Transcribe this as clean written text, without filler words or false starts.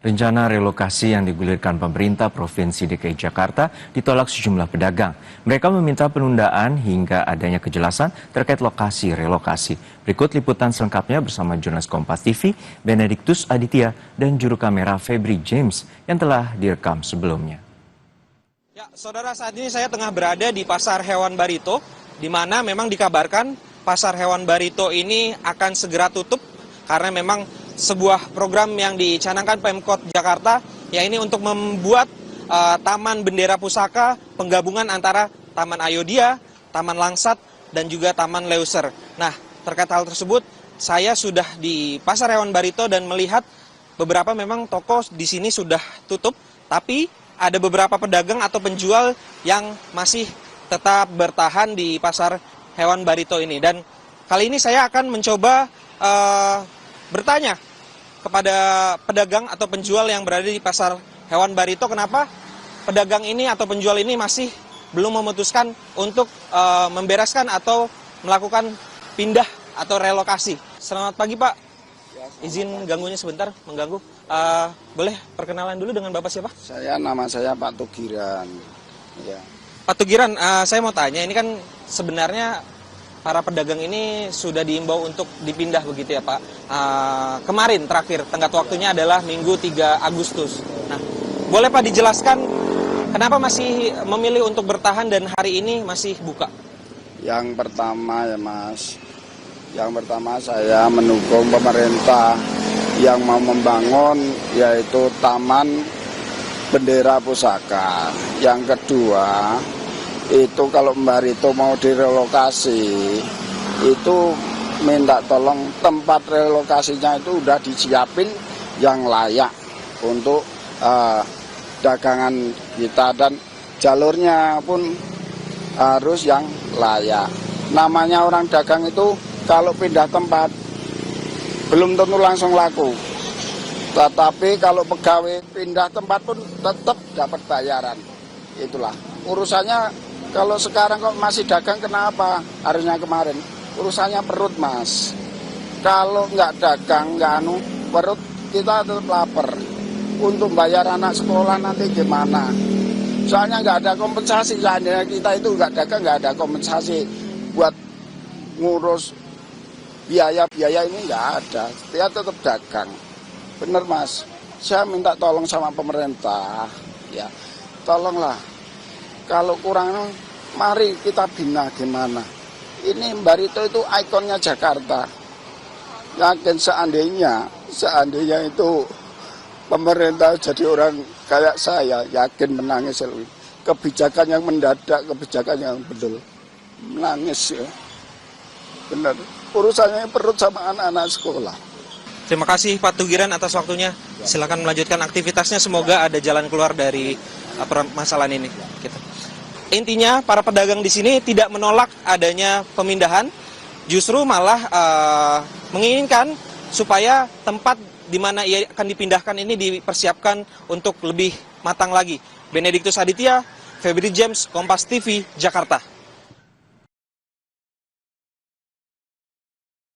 Rencana relokasi yang digulirkan pemerintah Provinsi DKI Jakarta ditolak sejumlah pedagang. Mereka meminta penundaan hingga adanya kejelasan terkait lokasi relokasi. Berikut liputan selengkapnya bersama jurnalis Kompas TV, Benediktus Aditya, dan juru kamera Febri James yang telah direkam sebelumnya. Ya, saudara, saat ini saya tengah berada di Pasar Hewan Barito, di mana memang dikabarkan Pasar Hewan Barito ini akan segera tutup karena memang sebuah program yang dicanangkan Pemkot Jakarta, ya ini untuk membuat Taman Bendera Pusaka, penggabungan antara Taman Ayodhya, Taman Langsat, dan juga Taman Leuser. Nah, terkait hal tersebut, saya sudah di Pasar Hewan Barito dan melihat beberapa memang toko di sini sudah tutup, tapi ada beberapa pedagang atau penjual yang masih tetap bertahan di Pasar Hewan Barito ini. Dan kali ini saya akan mencoba bertanya kepada pedagang atau penjual yang berada di Pasar Hewan Barito, kenapa pedagang ini atau penjual ini masih belum memutuskan untuk membereskan atau melakukan pindah atau relokasi. Selamat pagi, Pak. Izin ganggunya sebentar, mengganggu. Boleh perkenalan dulu dengan Bapak siapa? Nama saya Pak Tugiran. Ya. Pak Tugiran, saya mau tanya, ini kan sebenarnya para pedagang ini sudah diimbau untuk dipindah begitu ya Pak. Kemarin terakhir, tenggat waktunya adalah Minggu 3 Agustus. Nah, boleh Pak dijelaskan kenapa masih memilih untuk bertahan dan hari ini masih buka? Yang pertama ya Mas, saya mendukung pemerintah yang mau membangun yaitu Taman Bendera Pusaka. Yang kedua, itu kalau Barito mau direlokasi, itu minta tolong tempat relokasinya itu udah disiapin yang layak untuk dagangan kita, dan jalurnya pun harus yang layak. Namanya orang dagang itu kalau pindah tempat belum tentu langsung laku, tetapi kalau pegawai pindah tempat pun tetap dapat bayaran. Itulah urusannya. Kalau sekarang kok masih dagang, kenapa? Harusnya kemarin. Urusannya perut, Mas. Kalau nggak dagang, perut kita tetap lapar. Untuk bayar anak sekolah nanti gimana? Soalnya nggak ada kompensasi. Seandainya kita itu nggak dagang, nggak ada kompensasi buat ngurus biaya ini, nggak ada. Dia tetap dagang. Bener, Mas. Saya minta tolong sama pemerintah. Ya, tolonglah. Kalau kurang, mari kita bina gimana. Ini Barito itu ikonnya Jakarta. Yakin seandainya itu pemerintah jadi orang kayak saya, yakin menangis. Kebijakan yang mendadak, kebijakan yang betul. Menangis ya. Benar. Urusannya perut sama anak-anak sekolah. Terima kasih Pak Tugiran atas waktunya. Silakan melanjutkan aktivitasnya. Semoga ada jalan keluar dari permasalahan ini. Intinya para pedagang di sini tidak menolak adanya pemindahan, justru malah menginginkan supaya tempat di mana ia akan dipindahkan ini dipersiapkan untuk lebih matang lagi. Benediktus Aditya, Febri James, Kompas TV, Jakarta.